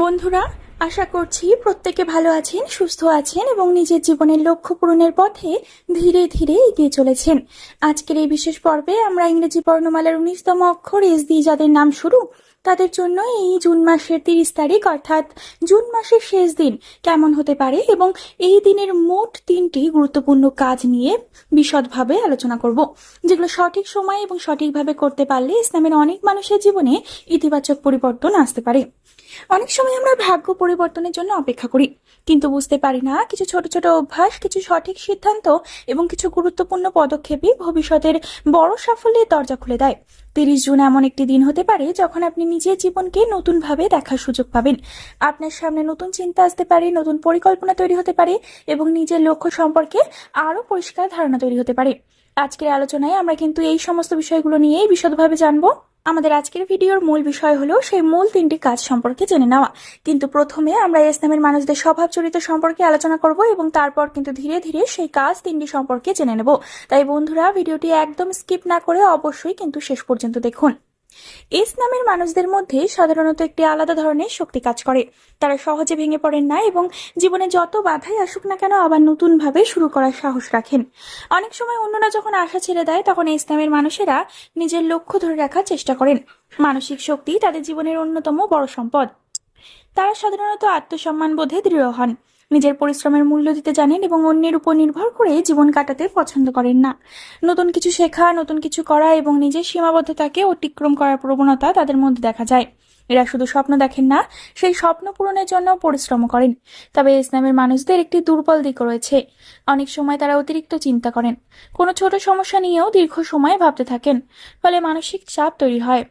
বন্ধুরা, আশা করছি প্রত্যেকে ভালো আছেন, সুস্থ আছেন এবং নিজের জীবনের লক্ষ্য পূরণের পথে ধীরে ধীরে এগিয়ে চলেছেন। আজকের এই বিশেষ পর্বে আমরা ইংরেজি বর্ণমালার 19তম অক্ষর এস দিয়ে যাদের নাম শুরু, তাদের জন্য এই জুন মাসের 30 তারিখ অর্থাৎ জুন মাসের শেষ দিন কেমন হতে পারে এবং এই দিনের মোট 3টি গুরুত্বপূর্ণ কাজ নিয়ে বিশদভাবে আলোচনা করব, যেগুলো সঠিক সময় এবং সঠিকভাবে করতে পারলে ইসলামের অনেক মানুষের জীবনে ইতিবাচক পরিবর্তন আসতে পারে। অনেক সময় আমরা ভাগ্য পরিবর্তনের জন্য অপেক্ষা করি, কিন্তু বুঝতে পারি না কিছু ছোট ছোট অভ্যাস, কিছু সঠিক সিদ্ধান্ত এবং কিছু গুরুত্বপূর্ণ পদক্ষেপই ভবিষ্যতের বড় সাফল্যের দরজা খুলে দেয়। 30 জুন এমন একটি দিন হতে পারে যখন আপনি নিজের জীবনকে নতুনভাবে দেখার সুযোগ পাবেন। আপনার সামনে নতুন চিন্তা আসতে পারে, নতুন পরিকল্পনা তৈরি হতে পারে এবং নিজের লক্ষ্য সম্পর্কে আরো পরিষ্কার ধারণা তৈরি হতে পারে। আজকের আলোচনায় আমরা কিন্তু এই সমস্ত বিষয়গুলো নিয়েই বিশদভাবে জানবো। আমাদের আজকের ভিডিওর মূল বিষয় হলো সেই মূল 3টি কাজ সম্পর্কে জেনে নেওয়া। কিন্তু প্রথমে আমরা ইসলামের মানুষদের স্বভাব চরিত্র সম্পর্কে আলোচনা করব এবং তারপর কিন্তু ধীরে ধীরে সেই কাজ 3টি সম্পর্কে জেনে নেব। তাই বন্ধুরা, ভিডিওটি একদম স্কিপ না করে অবশ্যই কিন্তু শেষ পর্যন্ত দেখুন। ইসলামের মানুষদের মধ্যে সাধারণত একটি আলাদা ধরনের শক্তি কাজ করে। তারা সহজে ভেঙে পড়েন না এবং জীবনে যত বাধাই আসুক না কেন আবার নতুন ভাবে শুরু করার সাহস রাখেন। অনেক সময় অন্যরা যখন আশা ছেড়ে দেয়, তখন ইসলামের মানুষেরা নিজের লক্ষ্য ধরে রাখার চেষ্টা করেন। মানসিক শক্তি তাদের জীবনের অন্যতম বড় সম্পদ। তারা সাধারণত আত্মসম্মান বোধে দৃঢ় হন, নিজের পরিশ্রমের মূল্য দিতে জানেন এবং অন্যের উপর নির্ভর করে জীবন কাটাতে পছন্দ করেন না। নতুন কিছু শেখা, নতুন কিছু করা এবং নিজের সীমাবদ্ধতাকে অতিক্রম করার প্রবণতা তাদের মধ্যে দেখা যায়। এরা শুধু স্বপ্ন দেখেন না, সেই স্বপ্ন পূরণের জন্য পরিশ্রম করেন। তবে ইসলামের মানুষদের একটি দুর্বল দিক রয়েছে। অনেক সময় তারা অতিরিক্ত চিন্তা করেন, কোনো ছোট সমস্যা নিয়েও দীর্ঘ সময় ভাবতে থাকেন, ফলে মানসিক চাপ তৈরি হয়।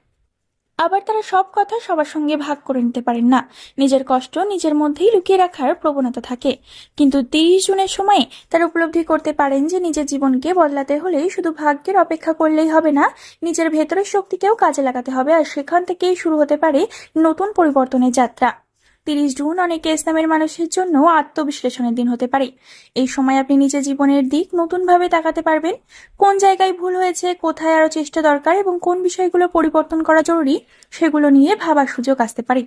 আবার তারা সব কথা সবার সঙ্গে ভাগ করে নিতে পারেন না, নিজের কষ্ট নিজের মধ্যেই লুকিয়ে রাখার প্রবণতা থাকে। কিন্তু 30 জুনের সময় তারা উপলব্ধি করতে পারেন যে নিজের জীবনকে বদলাতে হলে শুধু ভাগ্যের অপেক্ষা করলেই হবে না, নিজের ভেতরের শক্তিকেও কাজে লাগাতে হবে, আর সেখান থেকেই শুরু হতে পারে নতুন পরিবর্তনের যাত্রা। 30 জুন অনেকে ইসলামের মানুষের জন্য আত্মবিশ্লেষণের দিন হতে পারে। এই সময় আপনি নিজের জীবনের দিক নতুনভাবে তাকাতে পারবেন। কোন জায়গায় ভুল হয়েছে, কোথায় আরো চেষ্টা দরকার এবং কোন বিষয়গুলো পরিবর্তন করা জরুরি, সেগুলো নিয়ে ভাবার সুযোগ আসতে পারে।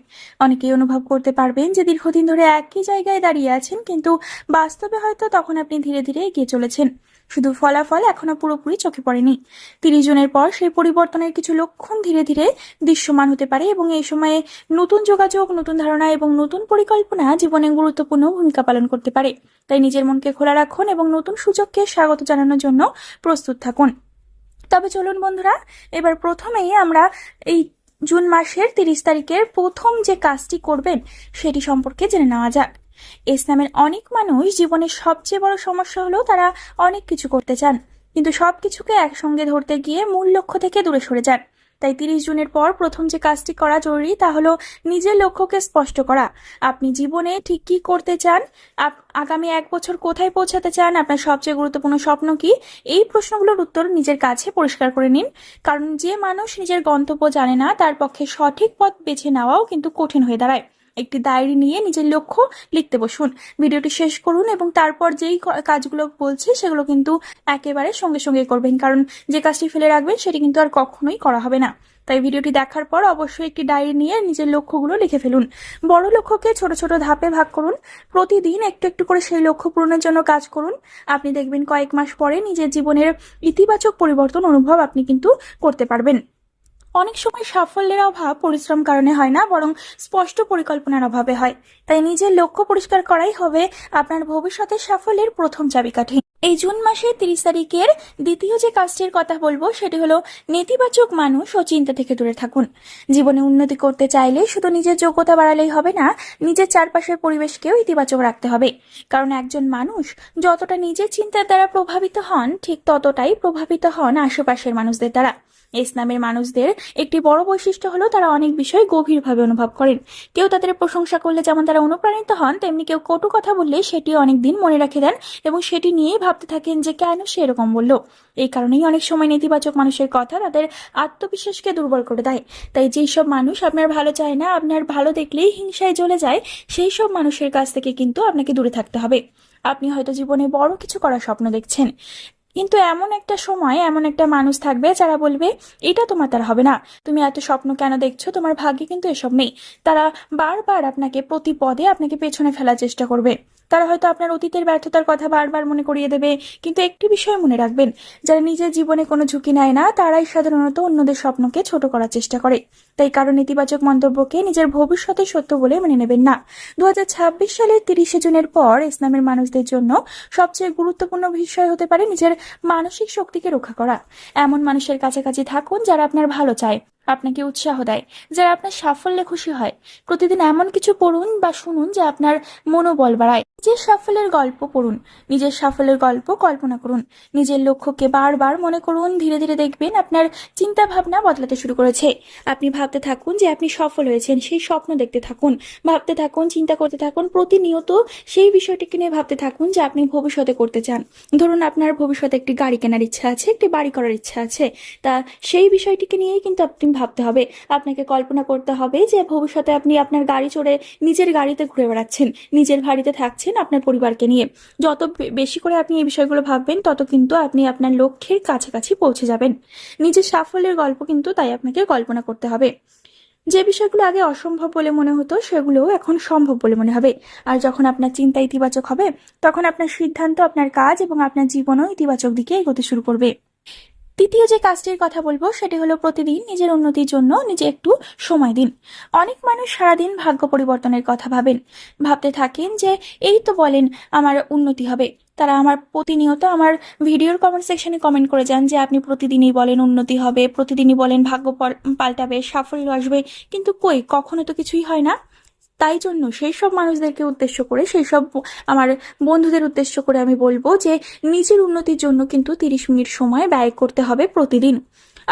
অনেকেই অনুভব করতে পারবেন যে দীর্ঘদিন ধরে একই জায়গায় দাঁড়িয়ে আছেন, কিন্তু বাস্তবে হয়তো তখন আপনি ধীরে ধীরে এগিয়ে চলেছেন, শুধু ফলাফল এখনো পুরোপুরি চোখে পড়েনি। 30 জনের পর সেই পরিবর্তনের কিছু লক্ষণ ধীরে ধীরে দৃশ্যমান হতে পারে এবং এই সময়ে নতুন যোগাযোগ, নতুন ধারণা এবং নতুন পরিকল্পনা জীবনে গুরুত্বপূর্ণ ভূমিকা পালন করতে পারে। তাই নিজের মনকে খোলা রাখুন এবং নতুন সুযোগকে স্বাগত জানানোর জন্য প্রস্তুত থাকুন। তবে চলুন বন্ধুরা, এবার প্রথমেই আমরা এই জুন মাসের 30 তারিখের প্রথম যে কাজটি করবেন সেটি সম্পর্কে জেনে নেওয়া যাক। ইসলামের অনেক মানুষ জীবনের সবচেয়ে বড় সমস্যা হলো তারা অনেক কিছু করতে চান, কিন্তু সবকিছুকে একসঙ্গে ধরতে গিয়ে মূল লক্ষ্য থেকে দূরে সরে যান। তাই 30 জুনের পর প্রথম যে কাজটি করা জরুরি তা হলো নিজের লক্ষ্যকে স্পষ্ট করা। আপনি জীবনে ঠিক কি করতে চান, আগামী 1 বছর কোথায় পৌঁছাতে চান, আপনার সবচেয়ে গুরুত্বপূর্ণ স্বপ্ন কি, এই প্রশ্নগুলোর উত্তর নিজের কাছে পরিষ্কার করে নিন। কারণ যে মানুষ নিজের গন্তব্য জানে না, তার পক্ষে সঠিক পথ বেছে নেওয়াও কিন্তু কঠিন হয়ে দাঁড়ায়। একটি ডায়েরি নিয়ে নিজের লক্ষ্য লিখতে বসুন, ভিডিওটি শেষ করুন এবং তারপর যেই কাজগুলো বলছি সেগুলো কিন্তু একেবারে সঙ্গে সঙ্গে করবেন, কারণ যে কাজটি ফেলে রাখবেন সেটি কিন্তু আর কখনোই করা হবে না। তাই ভিডিওটি দেখার পর অবশ্যই একটি ডায়েরি নিয়ে নিজের লক্ষ্যগুলো লিখে ফেলুন। বড় লক্ষ্যকে ছোট ছোট ধাপে ভাগ করুন, প্রতিদিন একটু একটু করে সেই লক্ষ্য পূরণের জন্য কাজ করুন। আপনি দেখবেন কয়েক মাস পরে নিজের জীবনের ইতিবাচক পরিবর্তন অনুভব আপনি কিন্তু করতে পারবেন। অনেক সময় সাফল্যের অভাব পরিশ্রম কারণে হয় না, বরং স্পষ্ট পরিকল্পনার অভাবে হয়। তাই নিজের লক্ষ্য পরিষ্কার করাই হবে আপনার ভবিষ্যতের সাফল্যের প্রথম চাবিকাঠি। এই জুন মাসের 30 তারিখের দ্বিতীয় যে কাজটির কথা বলবো সেটি হলো নেতিবাচক মানুষ ও চিন্তা থেকে দূরে থাকুন। জীবনে উন্নতি করতে চাইলে শুধু নিজের যোগ্যতা বাড়ালেই হবে না, নিজের চারপাশের পরিবেশকেও ইতিবাচক রাখতে হবে। কারণ একজন মানুষ যতটা নিজের চিন্তার দ্বারা প্রভাবিত হন, ঠিক ততটাই প্রভাবিত হন আশেপাশের মানুষদের দ্বারা। ইসলামের মানুষদের একটি বড় বৈশিষ্ট্য হলো তারা অনেক বিষয় গভীরভাবে অনুভব করেন। কেউ তাদের প্রশংসা করলে যেমন তারা অনুপ্রাণিত হন, তেমনি কেউ কটু কথা বললে সেটি অনেকদিন মনে রেখে দেন এবং সেটি নিয়েই ভাবতে থাকেন যে কেন সে এরকম বলল। এই কারণেই অনেক সময় নেতিবাচক মানুষের কথা তাদের আত্মবিশ্বাসকে দুর্বল করে দেয়। তাই যেই সব মানুষ আপনার ভালো চায় না, আপনার ভালো দেখলেই হিংসায় জ্বলে যায়, সেই সব মানুষের কাছ থেকে কিন্তু আপনাকে দূরে থাকতে হবে। আপনি হয়তো জীবনে বড় কিছু করার স্বপ্ন দেখছেন, কিন্তু এমন একটা সময় এমন একটা মানুষ থাকবে যারা বলবে এটা তোমার দ্বারা হবে না, তুমি এত স্বপ্ন কেন দেখছো, তোমার ভাগ্যে কিন্তু এসব নেই। তারা বারবার আপনাকে প্রতি পদে আপনাকে পেছনে ফেলার চেষ্টা করবে। তারা হয়তো আপনার অতীতের ব্যর্থতার কথা বারবার মনে করিয়ে দেবে। কিন্তু একটি বিষয় মনে রাখবেন, যারা নিজের জীবনে কোনো ঝুঁকি নেয় না তারাই সাধারণত অন্যদের স্বপ্নকে ছোট করার চেষ্টা করে। তাই কারণ নেতিবাচক মন্তব্যকে নিজের ভবিষ্যতের সত্য বলে মেনে নেবেন না। 2026 সালের 30শে জুনের পর ইসলামের মানুষদের জন্য সবচেয়ে গুরুত্বপূর্ণ বিষয় হতে পারে নিজের মানসিক শক্তিকে রক্ষা করা। এমন মানুষের কাছাকাছি থাকুন যারা আপনার ভালো চায়, আপনাকে উৎসাহ দেয়, যারা আপনার সাফল্যে খুশি হয়। প্রতিদিন এমন কিছু পড়ুন বা শুনুন যা আপনার মনোবল বাড়ায়। নিজের সাফল্যের গল্প পড়ুন, নিজের সাফল্যের গল্প কল্পনা করুন, নিজের লক্ষ্যকে বারবার মনে করুন। ধীরে ধীরে দেখবেন আপনার চিন্তা ভাবনা বদলাতে শুরু করেছে। আপনি ভাবতে থাকুন যে আপনি সফল হয়েছেন, সেই স্বপ্ন দেখতে থাকুন, ভাবতে থাকুন, চিন্তা করতে থাকুন, প্রতিনিয়ত সেই বিষয়টিকে নিয়ে ভাবতে থাকুন যে আপনি ভবিষ্যতে করতে চান। ধরুন আপনার ভবিষ্যতে একটি গাড়ি কেনার ইচ্ছা আছে, একটি বাড়ি করার ইচ্ছা আছে, তা সেই বিষয়টিকে নিয়েই কিন্তু আপনি ভাবতে হবে। আপনাকে কল্পনা করতে হবে যে ভবিষ্যতে আপনি আপনার গাড়ি চড়ে নিজের গাড়িতে ঘুরে বেড়াচ্ছেন, নিজের বাড়িতে থাকছেন আপনার পরিবারকে নিয়ে। যত বেশি করে আপনি এই বিষয়গুলো ভাববেন তত কিন্তু আপনি আপনার লক্ষ্যের কাছাকাছি পৌঁছে যাবেন। নিজের সাফল্যের গল্প কিন্তু তাই আপনাকে কল্পনা করতে হবে। যে বিষয়গুলো আগে অসম্ভব বলে মনে হতো সেগুলোও এখন সম্ভব বলে মনে হবে। আর যখন আপনার চিন্তা ইতিবাচক হবে তখন আপনার সিদ্ধান্ত, আপনার কাজ এবং আপনার জীবনও ইতিবাচক দিকে এগোতে শুরু করবে। তৃতীয় যে কাজটির কথা বলবো সেটি হলো প্রতিদিন নিজের উন্নতির জন্য নিজে একটু সময় দিন। অনেক মানুষ সারাদিন ভাগ্য পরিবর্তনের কথা ভাবতে থাকেন যে এই তো বলেন আমার উন্নতি হবে। তারা আমার প্রতিনিয়ত আমার ভিডিওর কমেন্ট সেকশনে কমেন্ট করে যান যে আপনি প্রতিদিনই বলেন উন্নতি হবে, প্রতিদিনই বলেন ভাগ্য পাল্টাবে, সাফল্য আসবে, কিন্তু কই কখনো তো কিছুই হয় না। তাই জন্য সেই সব মানুষদেরকে উদ্দেশ্য করে, সেই সব আমার বন্ধুদের উদ্দেশ্য করে আমি বলবো যে নিজের উন্নতির জন্য কিন্তু 30 মিনিট সময় ব্যয় করতে হবে প্রতিদিন।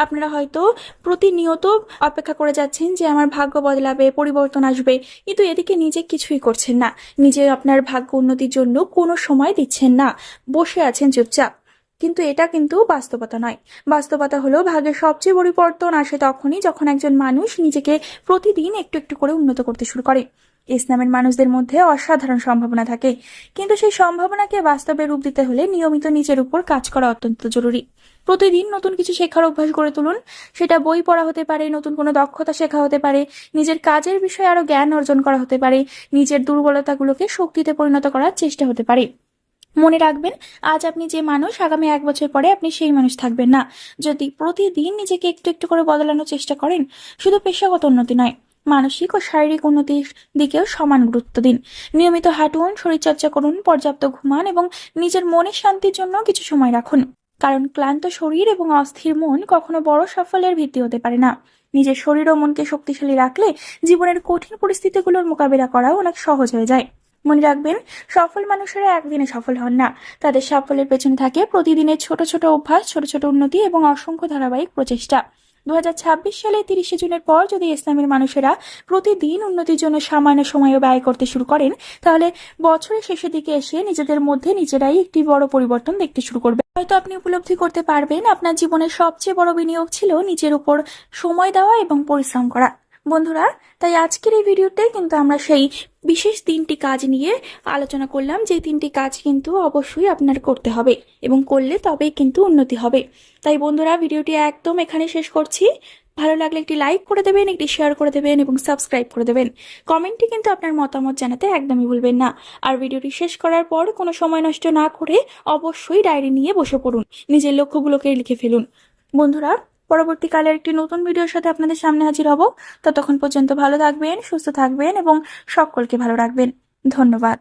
আপনারা হয়তো প্রতিনিয়ত অপেক্ষা করে যাচ্ছেন যে আমার ভাগ্য বদলাবে, পরিবর্তন আসবে, কিন্তু এদিকে নিজে কিছুই করছেন না। নিজে আপনার ভাগ্য উন্নতির জন্য কোনো সময় দিচ্ছেন না, বসে আছেন চুপচাপ। কিন্তু এটা কিন্তু বাস্তবতা নয়। বাস্তবতা হলো ভাগ্যের সবচেয়ে পরিবর্তন আসে তখনই যখন একজন মানুষ নিজেকে প্রতিদিন একটু একটু করে উন্নত করতে শুরু করে। ইসলামের মানুষদের মধ্যে অসাধারণ সম্ভাবনা থাকে, কিন্তু সেই সম্ভাবনাকে বাস্তবে রূপ দিতে হলে নিয়মিত নিজের উপর কাজ করা অত্যন্ত জরুরি। প্রতিদিন নতুন কিছু শেখার অভ্যাস গড়ে তুলুন। সেটা বই পড়া হতে পারে, নতুন কোনো দক্ষতা শেখা হতে পারে, নিজের কাজের বিষয়ে আরো জ্ঞান অর্জন করা হতে পারে, নিজের দুর্বলতাগুলোকে শক্তিতে পরিণত করার চেষ্টা হতে পারে। মনে রাখবেন, আজ আপনি যে মানুষ, আগামী 1 বছর পরে আপনি সেই মানুষ থাকবেন না। যদি প্রতিদিন নিজেকে একটু একটু করে বদলানোর চেষ্টা করেন, শুধু পেশাগত উন্নতি নয়, মানসিক ও শারীরিক উন্নতির দিকেও সমান গুরুত্ব দিন। নিয়মিত হাঁটুন, শরীরচর্চা করুন, পর্যাপ্ত ঘুমান এবং নিজের মনের শান্তির জন্য কিছু সময় রাখুন। কারণ ক্লান্ত শরীর এবং অস্থির মন কখনো বড় সাফল্যের ভিত্তি হতে পারে না। নিজের শরীর ও মনকে শক্তিশালী রাখলে জীবনের কঠিন পরিস্থিতিগুলোর মোকাবিলা করাও অনেক সহজ হয়ে যায়। মনে রাখবেন, সফল মানুষেরা একদিনে সফল হন না। তাদের সাফল্যের পেছনে থাকে প্রতিদিনের ছোট ছোট অভ্যাস, ছোট ছোট উন্নতি এবং অসংখ্য ধারাবাহিক প্রচেষ্টা। 2026 সালে 30শে জুনের পর যদি ইসলামের মানুষেরা প্রতিদিন উন্নতির জন্য সামান্য সময়ও ব্যয় করতে শুরু করেন, তাহলে বছরের শেষের দিকে এসে নিজেদের মধ্যে নিজেরাই একটি বড় পরিবর্তন দেখতে শুরু করবে। হয়তো আপনি উপলব্ধি করতে পারবেন আপনার জীবনের সবচেয়ে বড় বিনিয়োগ ছিল নিজের উপর সময় দেওয়া এবং পরিশ্রম করা। বন্ধুরা, তাই আজকের এই ভিডিওতে কিন্তু আমরা সেই বিশেষ 3টি কাজ নিয়ে আলোচনা করলাম, যে 3টি কাজ কিন্তু অবশ্যই আপনার করতে হবে এবং করলে তবেই কিন্তু উন্নতি হবে। তাই বন্ধুরা, ভিডিওটি একদম এখানে শেষ করছি। ভালো লাগলে একটি লাইক করে দেবেন, একটি শেয়ার করে দেবেন এবং সাবস্ক্রাইব করে দেবেন। কমেন্টে কিন্তু আপনার মতামত জানাতে একদমই ভুলবেন না। আর ভিডিওটি শেষ করার পর কোনো সময় নষ্ট না করে অবশ্যই ডায়েরি নিয়ে বসে পড়ুন, নিজের লক্ষ্যগুলোকে লিখে ফেলুন। বন্ধুরা, পরবর্তীকালে একটি নতুন ভিডিওর সাথে আপনাদের সামনে হাজির হব। ততক্ষণ পর্যন্ত ভালো থাকবেন, সুস্থ থাকবেন এবং সকলকে ভালো রাখবেন। ধন্যবাদ।